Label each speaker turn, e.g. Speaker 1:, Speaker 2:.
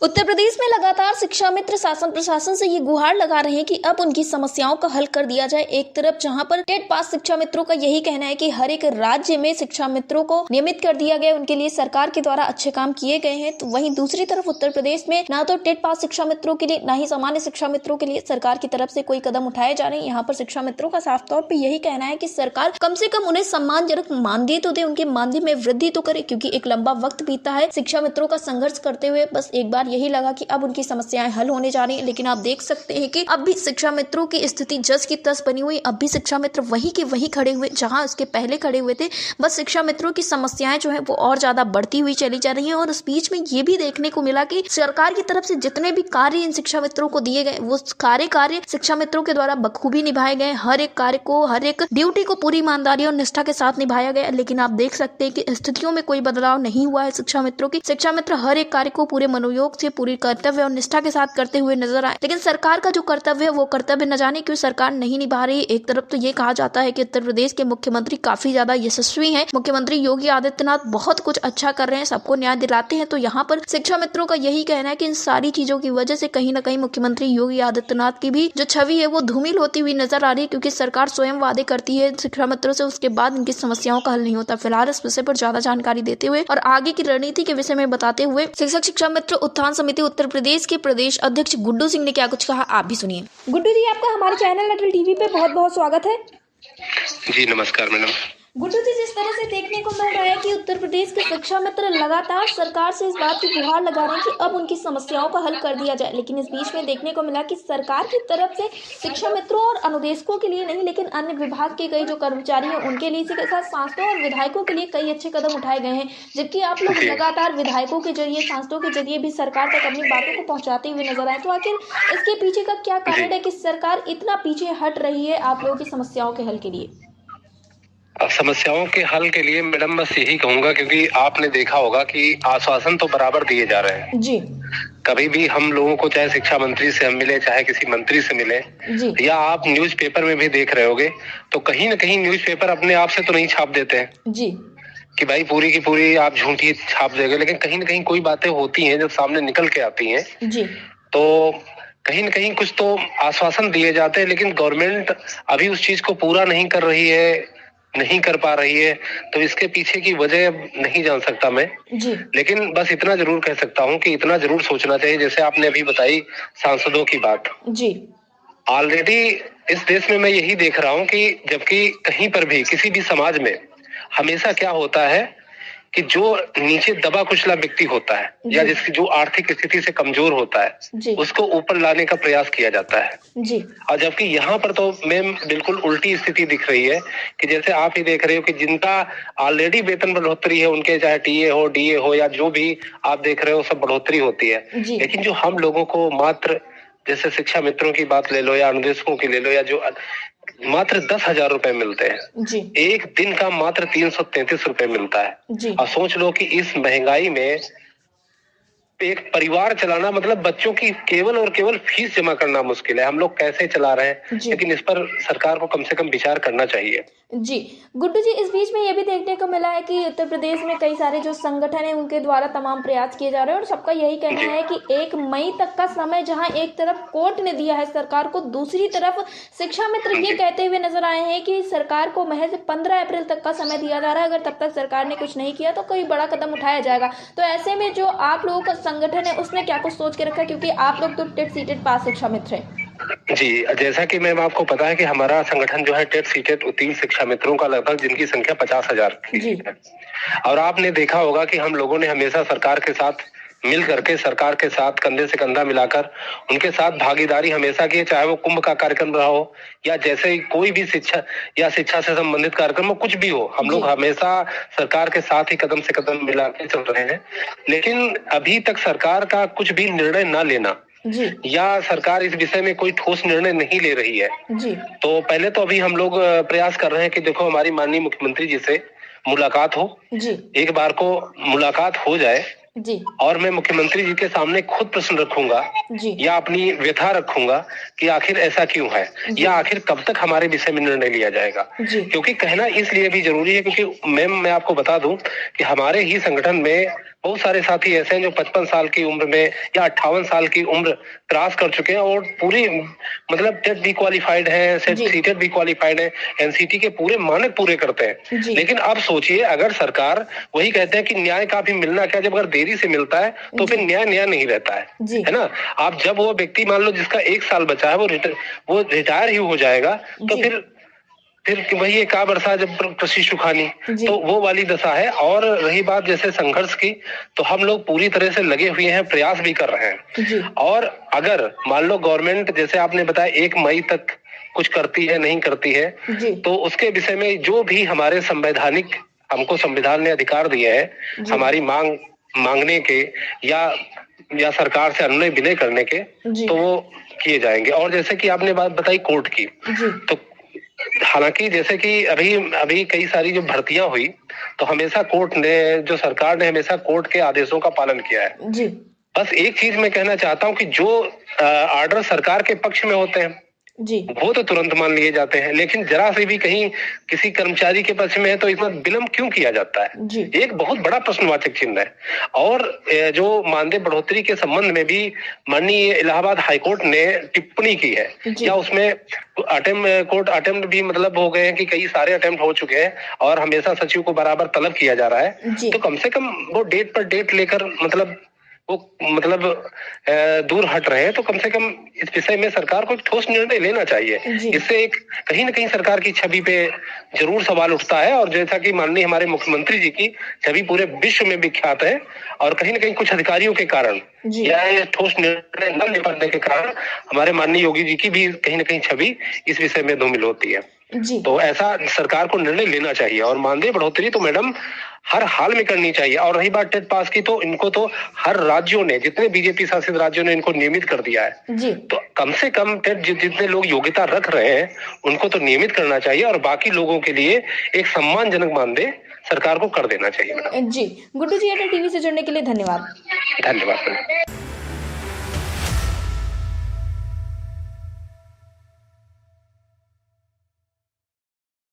Speaker 1: उत्तर प्रदेश में लगातार शिक्षा मित्र शासन प्रशासन से ये गुहार लगा रहे हैं कि अब उनकी समस्याओं का हल कर दिया जाए। एक तरफ जहां पर टेट पास शिक्षा मित्रों का यही कहना है कि हर एक राज्य में शिक्षा मित्रों को नियमित कर दिया गया, उनके लिए सरकार के द्वारा अच्छे काम किए गए हैं, तो वहीं दूसरी तरफ उत्तर प्रदेश में ना तो टेट पास शिक्षा मित्रों के लिए ना ही सामान्य शिक्षा मित्रों के लिए सरकार की तरफ से कोई कदम उठाए जा रहे हैं। यहाँ पर शिक्षा मित्रों का साफ तौर पर यही कहना है कि सरकार कम से कम उन्हें सम्मानजनक मानदेय तो दे, उनके मानदेय में वृद्धि तो करे, क्योंकि एक लंबा वक्त बीता है शिक्षा मित्रों का संघर्ष करते हुए। बस एक बार यही लगा कि अब उनकी समस्याएं हल होने जा रही हैं, लेकिन आप देख सकते हैं कि अब भी शिक्षा मित्रों की स्थिति जस की तस बनी हुई। अब भी शिक्षा मित्र वही के वही खड़े हुए जहां उसके पहले खड़े हुए थे। बस शिक्षा मित्रों की समस्याएं जो है वो और ज्यादा बढ़ती हुई चली जा रही हैं। और उस बीच में ये भी देखने को मिला कि सरकार की तरफ से जितने भी कार्य इन शिक्षा मित्रों को दिए गए वो सारे कार्य शिक्षा मित्रों के द्वारा बखूबी निभाए गए। हर एक कार्य को, हर एक ड्यूटी को पूरी ईमानदारी और निष्ठा के साथ निभाया गया। लेकिन आप देख सकते हैं कि स्थितियों में कोई बदलाव नहीं हुआ है शिक्षा मित्रों की। शिक्षा मित्र हर एक कार्य को पूरे मनोयोग से, पूरी कर्तव्य और निष्ठा के साथ करते हुए नजर आए। लेकिन सरकार का जो कर्तव्य है वो कर्तव्य न जाने क्यों सरकार नहीं निभा रही। एक तरफ तो ये कहा जाता है कि उत्तर प्रदेश के मुख्यमंत्री काफी ज्यादा यशस्वी हैं, मुख्यमंत्री योगी आदित्यनाथ बहुत कुछ अच्छा कर रहे हैं, सबको न्याय दिलाते हैं। तो यहाँ पर शिक्षा मित्रों का यही कहना है कि इन सारी चीजों की वजह से कहीं न कहीं मुख्यमंत्री योगी आदित्यनाथ की भी जो छवि है वो धूमिल होती हुई नजर आ रही है, क्योंकि सरकार स्वयं वादे करती है शिक्षा मित्रों से, उसके बाद इनकी समस्याओं का हल नहीं होता। फिलहाल इस विषय पर ज्यादा जानकारी देते हुए और आगे की रणनीति के विषय में बताते हुए शिक्षक शिक्षा मित्र उत्थान समिति उत्तर प्रदेश के प्रदेश अध्यक्ष गुड्डू सिंह ने क्या कुछ कहा, आप भी सुनिए। गुड्डू जी, आपका हमारे चैनल अटल टीवी पे बहुत बहुत स्वागत है।
Speaker 2: जी नमस्कार मैडम।
Speaker 1: गुड्डू जी, जिस तरह से देखने को मिल रहा है कि उत्तर प्रदेश के शिक्षा मित्र लगातार सरकार से इस बात की गुहार लगा रहे हैं कि अब उनकी समस्याओं का हल कर दिया जाए, लेकिन इस बीच में देखने को मिला कि सरकार की तरफ से शिक्षा मित्रों और अनुदेशकों के लिए नहीं, लेकिन अन्य विभाग के कई जो कर्मचारी हैं उनके लिए, इसी के साथ सांसदों और विधायकों के लिए कई अच्छे कदम उठाए गए हैं। जबकि आप लोग लगातार विधायकों के जरिए, सांसदों के जरिए भी सरकार तक अपनी बातों को पहुंचाते हुए नजर आए। तो आखिर इसके पीछे का क्या कारण है कि सरकार इतना पीछे हट रही है आप लोगों की समस्याओं के हल के लिए?
Speaker 2: समस्याओं के हल के लिए मैडम बस यही कहूंगा, क्योंकि आपने देखा होगा कि आश्वासन तो बराबर दिए जा रहे हैं
Speaker 1: जी।
Speaker 2: कभी भी हम लोगों को, चाहे शिक्षा मंत्री से हम मिले, चाहे किसी मंत्री से मिले
Speaker 1: जी,
Speaker 2: या आप न्यूज़पेपर में भी देख रहे होगे, तो कहीं न कहीं न्यूज़पेपर अपने आप से तो नहीं छाप देते हैं
Speaker 1: जी,
Speaker 2: कि भाई पूरी की पूरी आप झूठी छाप देंगे, लेकिन कहीं न कहीं कोई बातें होती हैं जब सामने निकल के आती हैं
Speaker 1: जी,
Speaker 2: तो कहीं न कहीं कुछ तो आश्वासन दिए जाते हैं, लेकिन गवर्नमेंट अभी उस चीज को पूरा नहीं कर रही है, नहीं कर पा रही है। तो इसके पीछे की वजह नहीं जान सकता मैं
Speaker 1: जी,
Speaker 2: लेकिन बस इतना जरूर कह सकता हूँ कि इतना जरूर सोचना चाहिए, जैसे आपने अभी बताई सांसदों की बात।
Speaker 1: जी,
Speaker 2: ऑलरेडी इस देश में मैं यही देख रहा हूँ कि जबकि कहीं पर भी किसी भी समाज में हमेशा क्या होता है कि जो नीचे दबा कुचला व्यक्ति होता है या जिसकी जो आर्थिक स्थिति से कमजोर होता है उसको ऊपर लाने का प्रयास किया जाता है
Speaker 1: जी।
Speaker 2: और जबकि यहाँ पर तो मैम बिल्कुल उल्टी स्थिति दिख रही है कि जैसे आप ही देख रहे हो कि जिनका ऑलरेडी वेतन बढ़ोतरी है, उनके चाहे टीए हो, डीए हो या जो भी आप देख रहे हो, सब बढ़ोतरी होती है। लेकिन जो हम लोगों को मात्र, जैसे शिक्षा मित्रों की बात ले लो या अनुदेशकों की ले लो, या जो मात्र 10,000 रुपए मिलते हैं
Speaker 1: जी।
Speaker 2: एक दिन का, मात्र 333 रुपए मिलता है
Speaker 1: जी।
Speaker 2: और सोच लो कि इस महंगाई में एक परिवार चलाना, मतलब बच्चों की केवल और केवल फीस जमा करना मुश्किल है। हम लोग कैसे चला रहे हैं, लेकिन इस पर सरकार को कम से कम विचार करना चाहिए।
Speaker 1: जी गुड्डू जी, इस बीच में ये भी देखने को मिला है कि उत्तर प्रदेश में कई सारे जो संगठन है उनके द्वारा तमाम प्रयास किए जा रहे हैं और सबका यही कहना है कि 1 मई तक का समय जहां एक तरफ कोर्ट ने दिया है सरकार को, दूसरी तरफ शिक्षा मित्र ये कहते हुए नजर आए हैं कि सरकार को महज 15 अप्रैल तक का समय दिया जा रहा है, अगर तब तक सरकार ने कुछ नहीं किया तो कोई बड़ा कदम उठाया जाएगा। तो ऐसे में जो आप लोगों का संगठन है उसने क्या कुछ सोच के रखा है, क्योंकि आप लोग तो टेट सीटेट पास शिक्षा मित्र है?
Speaker 2: जी, जैसा कि मैम आपको पता है कि हमारा संगठन जो है टेट सीटेट उत्तीर्ण शिक्षा मित्रों का लगभग, जिनकी संख्या 50,000 की है। और आपने देखा होगा कि हम लोगों ने हमेशा सरकार के साथ मिल करके, सरकार के साथ कंधे से कंधा मिलाकर उनके साथ भागीदारी हमेशा की है, चाहे वो कुंभ का कार्यक्रम रहा हो या जैसे कोई भी शिक्षा या शिक्षा से संबंधित कार्यक्रम हो, कुछ भी हो, हम लोग हमेशा सरकार के साथ ही कदम से कदम मिला के चल रहे हैं। लेकिन अभी तक सरकार का कुछ भी निर्णय न लेना या सरकार इस विषय में कोई ठोस निर्णय नहीं ले रही है, तो पहले तो अभी हम लोग प्रयास कर रहे हैं कि देखो हमारी माननीय मुख्यमंत्री जी से मुलाकात हो, एक बार को मुलाकात हो जाए
Speaker 1: जी।
Speaker 2: और मैं मुख्यमंत्री जी के सामने खुद प्रश्न रखूंगा
Speaker 1: जी।
Speaker 2: या अपनी व्यथा रखूंगा कि आखिर ऐसा क्यों है या आखिर कब तक हमारे विषय में निर्णय लिया जाएगा।
Speaker 1: जी।
Speaker 2: क्योंकि कहना इसलिए भी जरूरी है क्योंकि मैम मैं आपको बता दूं कि हमारे ही संगठन में बहुत सारे साथी ऐसे हैं जो 55 साल की उम्र में या 58 साल की उम्र क्रॉस कर चुके हैं और पूरी मतलब टेट भी क्वालिफाइड है, सीटेट भी क्वालिफाइड है, एनसीटी के पूरे मानक पूरे करते हैं। लेकिन अब सोचिए अगर सरकार वही कहते हैं कि न्याय का भी मिलना क्या, जब अगर देरी से मिलता है तो फिर न्याय नहीं रहता है ना। आप जब वो व्यक्ति मान लो जिसका 1 साल बचा है वो रिटायर ही हो जाएगा तो फिर वही एक वर्षा जब कृषि सुखानी तो वो वाली दशा है। और रही बात जैसे संघर्ष की तो हम लोग पूरी तरह से लगे हुए हैं, प्रयास भी कर रहे हैं। और अगर मान लो गवर्नमेंट जैसे आपने बताया 1 मई तक कुछ करती है नहीं करती है तो उसके विषय में जो भी हमारे संवैधानिक हमको संविधान ने अधिकार दिए हैं हमारी मांगने के या सरकार से अनुनय विनय करने के तो वो किए जाएंगे। और जैसे कि आपने बात बताई कोर्ट की तो हालांकि जैसे कि अभी कई सारी जो भर्तियां हुई तो हमेशा कोर्ट ने जो सरकार ने हमेशा कोर्ट के आदेशों का पालन किया है। बस एक चीज मैं कहना चाहता हूं कि जो ऑर्डर सरकार के पक्ष में होते हैं वो तो तुरंत मान लिए जाते हैं, लेकिन जरा से भी कहीं किसी कर्मचारी के पक्ष में है तो इतना विलंब क्यों किया जाता है, एक बहुत बड़ा प्रश्नवाचक चिन्ह है। और जो मानदेय बढ़ोतरी के संबंध में भी माननीय इलाहाबाद हाईकोर्ट ने टिप्पणी की है या उसमें अटेम्प्ट भी मतलब हो गए हैं कि कई सारे अटेम्प्ट हो चुके हैं और हमेशा सचिव को बराबर तलब किया जा रहा है। तो कम से कम वो डेट पर डेट लेकर मतलब दूर हट रहे हैं तो कम से कम इस विषय में सरकार को एक ठोस निर्णय लेना चाहिए। इससे एक कहीं न कहीं सरकार की छवि पे जरूर सवाल उठता है। और जैसा कि माननीय हमारे मुख्यमंत्री जी की छवि पूरे विश्व में विख्यात है और कहीं न कहीं कुछ अधिकारियों के कारण या ठोस निर्णय न ले पाने के कारण हमारे माननीय योगी जी की भी कहीं न कहीं छवि इस विषय में धूमिल होती है। तो ऐसा सरकार को निर्णय लेना चाहिए और मानदेय बढ़ोतरी तो मैडम हर हाल में करनी चाहिए। और रही बात टेट पास की तो इनको तो हर राज्यों ने, जितने बीजेपी शासित राज्यों ने इनको नियमित कर दिया है तो कम से कम टेट जितने लोग योग्यता रख रहे हैं उनको तो नियमित करना चाहिए और बाकी लोगों के लिए एक सम्मानजनक मानदेय सरकार को कर देना चाहिए।
Speaker 1: जी गुड्डू जी, एयरटेल टीवी से जुड़ने के लिए धन्यवाद।
Speaker 2: धन्यवाद।